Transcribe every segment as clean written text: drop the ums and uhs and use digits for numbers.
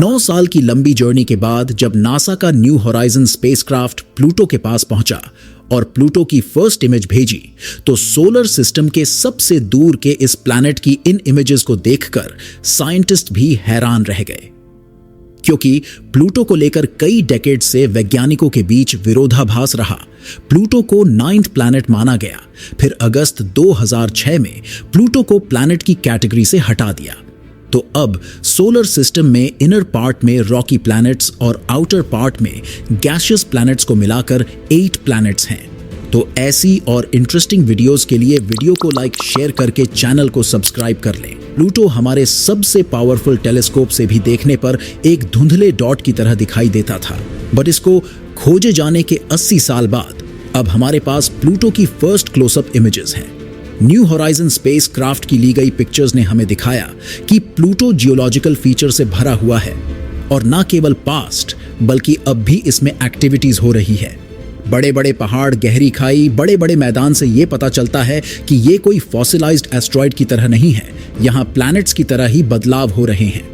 9 साल की लंबी जर्नी के बाद जब नासा का न्यू होराइजन स्पेसक्राफ्ट प्लूटो के पास पहुंचा और प्लूटो की फर्स्ट इमेज भेजी, तो सोलर सिस्टम के सबसे दूर के इस प्लैनेट की इन इमेजेस को देखकर साइंटिस्ट भी हैरान रह गए, क्योंकि प्लूटो को लेकर कई डेकेड से वैज्ञानिकों के बीच विरोधाभास रहा। प्लूटो को 9th प्लैनेट माना गया, फिर अगस्त 2006 में प्लूटो को प्लैनेट की कैटेगरी से हटा दिया। तो अब सोलर सिस्टम में इनर पार्ट में रॉकी प्लैनेट्स और आउटर पार्ट में गैसियस प्लैनेट्स को मिलाकर 8 प्लैनेट्स हैं। तो ऐसी और इंटरेस्टिंग वीडियोस के लिए वीडियो को लाइक शेयर करके चैनल को सब्सक्राइब कर लें। प्लूटो हमारे सबसे पावरफुल टेलीस्कोप से भी देखने पर एक धुंधले डॉट की तरह दिखाई देता था, बट इसको खोजे जाने के 80 साल बाद अब हमारे पास प्लूटो की फर्स्ट क्लोजअप इमेजेस हैं। न्यू होराइजन स्पेस क्राफ्ट की ली गई पिक्चर्स ने हमें दिखाया कि प्लूटो जियोलॉजिकल फीचर से भरा हुआ है, और न केवल पास्ट बल्कि अब भी इसमें एक्टिविटीज हो रही है। बड़े बड़े पहाड़, गहरी खाई, बड़े बड़े मैदान से यह पता चलता है कि ये कोई फॉसिलाइज्ड एस्ट्रॉइड की तरह नहीं है, यहाँ प्लैनेट्स की तरह ही बदलाव हो रहे हैं।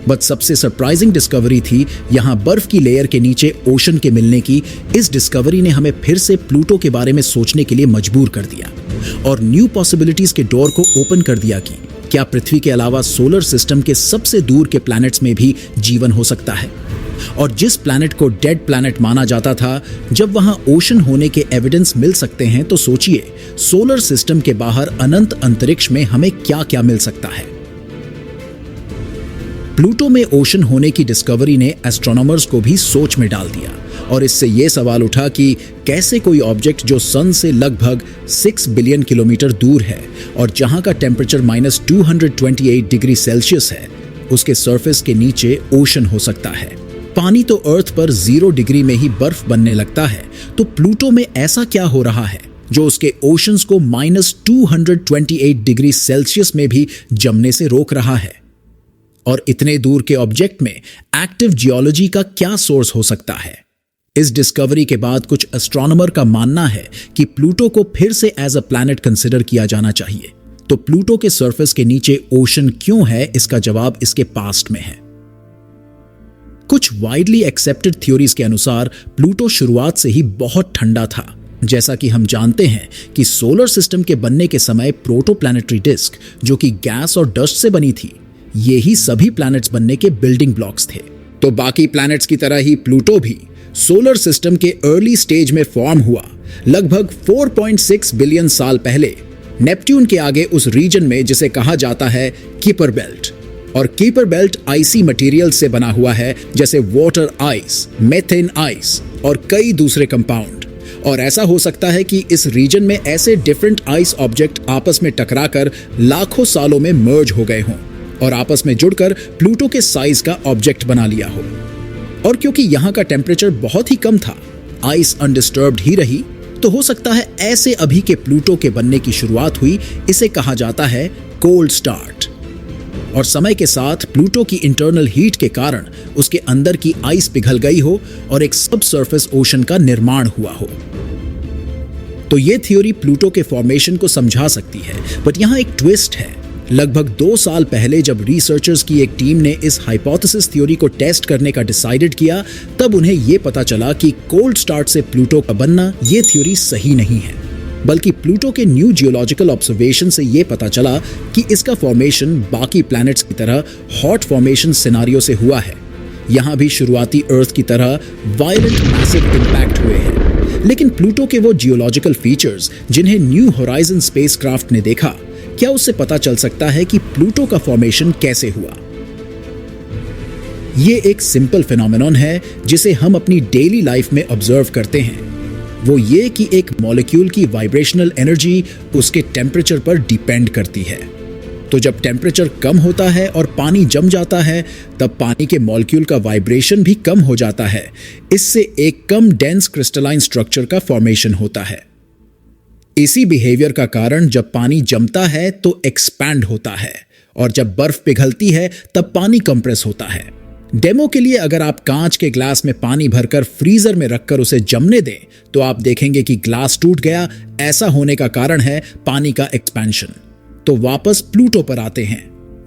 बट सबसे सरप्राइजिंग डिस्कवरी थी यहां बर्फ की लेयर के नीचे ओशन के मिलने की। इस डिस्कवरी ने हमें फिर से प्लूटो के बारे में सोचने के लिए मजबूर कर दिया और न्यू पॉसिबिलिटीज के डोर को ओपन कर दिया कि क्या पृथ्वी के अलावा सोलर सिस्टम के सबसे दूर के प्लैनेट्स में भी जीवन हो सकता है। और जिस प्लैनेट को डेड प्लैनेट माना जाता था, जब वहां ओशन होने के एविडेंस मिल सकते हैं, तो सोचिए सोलर सिस्टम के बाहर अनंत अंतरिक्ष में हमें क्या क्या मिल सकता है। प्लूटो में ओशन होने की डिस्कवरी ने एस्ट्रोनॉमर्स को भी सोच में डाल दिया, और इससे यह सवाल उठा कि कैसे कोई ऑब्जेक्ट जो सन से लगभग 6 बिलियन किलोमीटर दूर है और जहां का टेम्परेचर -228 डिग्री सेल्सियस है, उसके सरफेस के नीचे ओशन हो सकता है। पानी तो अर्थ पर 0 डिग्री में ही बर्फ बनने लगता है, तो प्लूटो में ऐसा क्या हो रहा है जो उसके ओशंस को -228 डिग्री सेल्सियस में भी जमने से रोक रहा है। और इतने दूर के ऑब्जेक्ट में एक्टिव जियोलॉजी का क्या सोर्स हो सकता है। इस डिस्कवरी के बाद कुछ एस्ट्रोनॉमर का मानना है कि प्लूटो को फिर से एज अ प्लैनेट कंसिडर किया जाना चाहिए। तो प्लूटो के सरफेस के नीचे ओशन क्यों है, इसका जवाब इसके पास्ट में है। कुछ वाइडली एक्सेप्टेड थ्योरीज के अनुसार प्लूटो शुरुआत से ही बहुत ठंडा था। जैसा कि हम जानते हैं कि सोलर सिस्टम के बनने के समय प्रोटोप्लैनेटरी डिस्क, जो कि गैस और डस्ट से बनी थी, ये ही सभी प्लैनेट्स बनने के बिल्डिंग ब्लॉक्स थे। तो बाकी प्लैनेट्स की तरह ही प्लूटो भी सोलर सिस्टम के अर्ली स्टेज में फॉर्म हुआ, लगभग 4.6 बिलियन साल पहले, नेपट्यून के आगे उस रीजन में जिसे कहा जाता है कीपर बेल्ट। और कीपर बेल्ट आइसी मटेरियल से बना हुआ है, जैसे वाटर आइस, मेथेन आइस और कई दूसरे कंपाउंड। और ऐसा हो सकता है कि इस रीजन में ऐसे डिफरेंट आइस ऑब्जेक्ट आपस में टकराकर लाखों सालों में मर्ज हो गए हों और आपस में जुड़कर प्लूटो के साइज का ऑब्जेक्ट बना लिया हो। और क्योंकि यहां का टेम्परेचर बहुत ही कम था, आइस अनडिस्टर्ब्ड ही रही, तो हो सकता है ऐसे अभी के प्लूटो के बनने की शुरुआत हुई। इसे कहा जाता है कोल्ड स्टार्ट। और समय के साथ प्लूटो की इंटरनल हीट के कारण उसके अंदर की आइस पिघल गई हो और एक सब सरफेस ओशन का निर्माण हुआ हो। तो यह थ्योरी प्लूटो के फॉर्मेशन को समझा सकती है, बट यहां एक ट्विस्ट है। लगभग 2 साल पहले जब रिसर्चर्स की एक टीम ने इस हाइपोथेसिस थ्योरी को टेस्ट करने का डिसाइडेड किया, तब उन्हें यह पता चला कि कोल्ड स्टार्ट से प्लूटो का बनना ये थ्योरी सही नहीं है, बल्कि प्लूटो के न्यू जियोलॉजिकल ऑब्जर्वेशन से यह पता चला कि इसका फॉर्मेशन बाकी प्लैनेट्स की तरह हॉट फॉर्मेशन सिनारियो से हुआ है। यहां भी शुरुआती अर्थ की तरह वायलेंट मैसिव इंपैक्ट हुए हैं, लेकिन प्लूटो के वो जियोलॉजिकल फीचर्स जिन्हें न्यू होराइजन स्पेसक्राफ्ट ने देखा, क्या उससे पता चल सकता है कि प्लूटो का फॉर्मेशन कैसे हुआ। यह एक सिंपल फिनोमेनन है जिसे हम अपनी डेली लाइफ में ऑब्जर्व करते हैं। वो ये कि एक मॉलिक्यूल की वाइब्रेशनल एनर्जी उसके टेम्परेचर पर डिपेंड करती है। तो जब टेम्परेचर कम होता है और पानी जम जाता है, तब पानी के मॉलिक्यूल का वाइब्रेशन भी कम हो जाता है। इससे एक कम डेंस क्रिस्टलाइन स्ट्रक्चर का फॉर्मेशन होता है। इसी बिहेवियर का कारण जब पानी जमता है तो एक्सपैंड होता है, और जब बर्फ पिघलती है तब पानी कंप्रेस होता है। डेमो के लिए अगर आप कांच के ग्लास में पानी भरकर फ्रीजर में रखकर उसे जमने दें, तो आप देखेंगे कि ग्लास टूट गया। ऐसा होने का कारण है पानी का एक्सपेंशन। तो वापस प्लूटो पर आते हैं।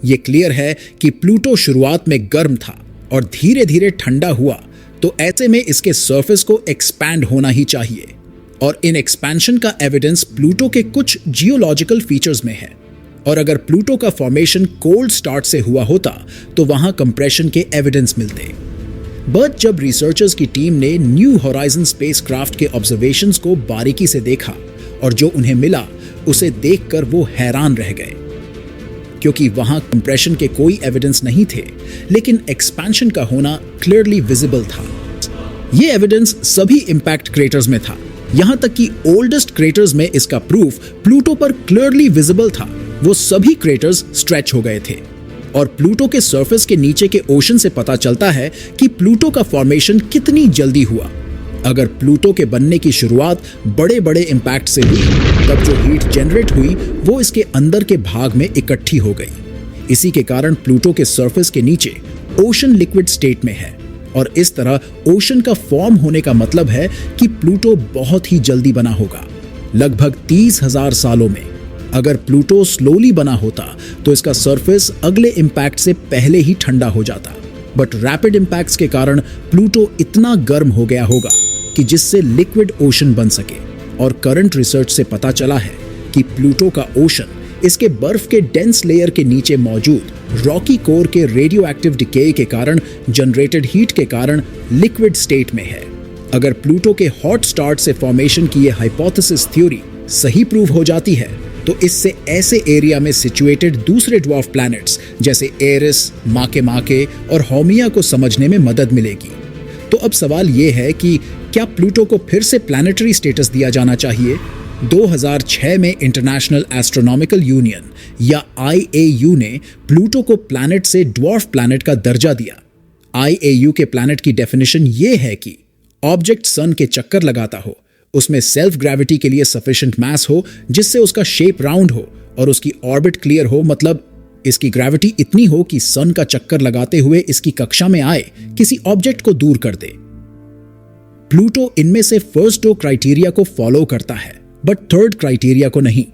ये क्लियर है कि प्लूटो शुरुआत में गर्म था और धीरे धीरे ठंडा हुआ तो ऐसे में इसके सरफेस को एक्सपैंड होना ही चाहिए। और इन एक्सपेंशन का एविडेंस प्लूटो के कुछ जियोलॉजिकल फीचर्स में है। और अगर प्लूटो का फॉर्मेशन कोल्ड स्टार्ट से हुआ होता तो वहां कंप्रेशन के एविडेंस मिलते। बट जब रिसर्चर्स की टीम ने न्यू होराइजन स्पेसक्राफ्ट के ऑब्जर्वेशंस को बारीकी से देखा और जो उन्हें मिला उसे देखकर वो हैरान रह गए, क्योंकि वहां कंप्रेशन के कोई एविडेंस नहीं थे, लेकिन एक्सपेंशन का होना क्लियरली विजिबल था। ये एविडेंस सभी इंपैक्ट क्रेटर्स में था, यहां तक कि ओल्डेस्ट क्रेटर्स में इसका प्रूफ प्लूटो पर क्लियरली विजिबल था। वो सभी क्रेटर्स स्ट्रेच हो गए थे। और प्लूटो के सरफेस के नीचे के ओशन से पता चलता है कि प्लूटो का फॉर्मेशन कितनी जल्दी हुआ। अगर प्लूटो के बनने की शुरुआत बड़े बड़े इंपैक्ट से हुई, तब जो हीट जनरेट हुई वो इसके अंदर के भाग में इकट्ठी हो गई। इसी के कारण प्लूटो के सरफेस के नीचे ओशन लिक्विड स्टेट में है। और इस तरह ओशन का फॉर्म होने का मतलब है कि प्लूटो बहुत ही जल्दी बना होगा, लगभग 30,000 सालों में। अगर प्लूटो स्लोली बना होता तो इसका सरफेस अगले इंपैक्ट से पहले ही ठंडा हो जाता। बट रैपिड इंपैक्ट्स के कारण प्लूटो इतना गर्म हो गया होगा कि जिससे लिक्विड ओशन बन सके। और करंट रिसर्च से पता चला है कि प्लूटो का ओशन इसके बर्फ के डेंस लेयर के नीचे मौजूद रॉकी कोर के रेडियो एक्टिव डिके के कारण जनरेटेड हीट के कारण लिक्विड स्टेट में है। अगर प्लूटो के हॉट स्टार्ट से फॉर्मेशन की यह हाइपोथेसिस थ्योरी सही प्रूव हो जाती है तो इससे ऐसे एरिया में सिचुएटेड दूसरे ड्वार्फ प्लैनेट्स जैसे एरिस, माके और हॉमिया को समझने में मदद मिलेगी। तो अब सवाल यह है कि क्या प्लूटो को फिर से प्लैनेटरी स्टेटस दिया जाना चाहिए? 2006 में इंटरनेशनल एस्ट्रोनॉमिकल यूनियन या IAU ने प्लूटो को प्लैनेट से ड्वार्फ प्लैनेट का दर्जा दिया। IAU के प्लैनेट की डेफिनेशन ये है कि ऑब्जेक्ट सन के चक्कर लगाता हो, उसमें सेल्फ ग्रेविटी के लिए सफिशिएंट मास हो जिससे उसका शेप राउंड हो और उसकी ऑर्बिट क्लियर हो, मतलब इसकी ग्रेविटी इतनी हो कि सन का चक्कर लगाते हुए इसकी कक्षा में आए किसी ऑब्जेक्ट को दूर कर दे। प्लूटो इनमें से फर्स्ट 2 क्राइटेरिया को फॉलो करता है बट थर्ड क्राइटेरिया को नहीं।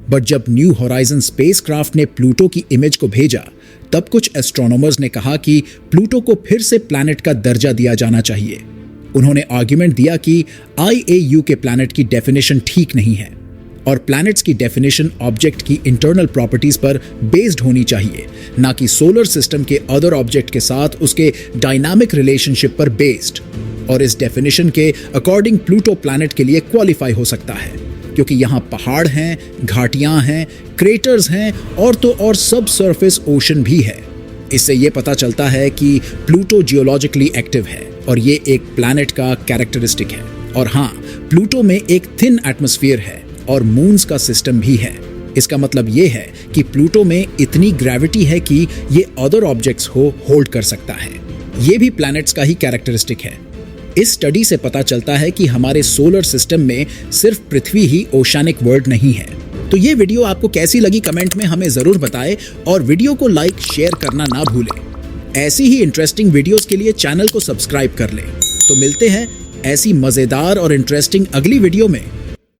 बट जब न्यू होराइजन स्पेसक्राफ्ट ने प्लूटो की इमेज को भेजा तब कुछ एस्ट्रोनॉमर्स ने कहा कि प्लूटो को फिर से प्लैनेट का दर्जा दिया जाना चाहिए। उन्होंने आर्ग्यूमेंट दिया कि IAU के प्लैनेट की डेफिनेशन ठीक नहीं है और प्लैनेट्स की डेफिनेशन ऑब्जेक्ट की इंटरनल प्रॉपर्टीज पर बेस्ड होनी चाहिए, ना कि सोलर सिस्टम के अदर ऑब्जेक्ट के साथ उसके डायनामिक रिलेशनशिप पर बेस्ड। और इस डेफिनेशन के अकॉर्डिंग प्लूटो प्लैनेट के लिए क्वालिफाई हो सकता है, क्योंकि यहाँ पहाड़ हैं, घाटियां हैं, क्रेटर्स हैं और तो और सब सरफेस ओशन भी है। इससे ये पता चलता है कि प्लूटो जियोलॉजिकली एक्टिव है और ये एक प्लैनेट का कैरेक्टरिस्टिक है। और हाँ, प्लूटो में एक थिन एटमॉस्फेयर है और मून्स का सिस्टम भी है। इसका मतलब ये है कि प्लूटो में इतनी ग्रेविटी है कि ये अदर ऑब्जेक्ट्स को होल्ड कर सकता है। ये भी प्लैनेट्स का ही कैरेक्टरिस्टिक है। इस स्टडी से पता चलता है कि हमारे सोलर सिस्टम में सिर्फ पृथ्वी ही ओशानिक वर्ल्ड नहीं है। तो ये वीडियो आपको कैसी लगी कमेंट में हमें जरूर बताएं और वीडियो को लाइक शेयर करना ना भूलें। ऐसी ही इंटरेस्टिंग वीडियोस के लिए चैनल को सब्सक्राइब कर लें। तो मिलते हैं ऐसी मजेदार और इंटरेस्टिंग अगली वीडियो में।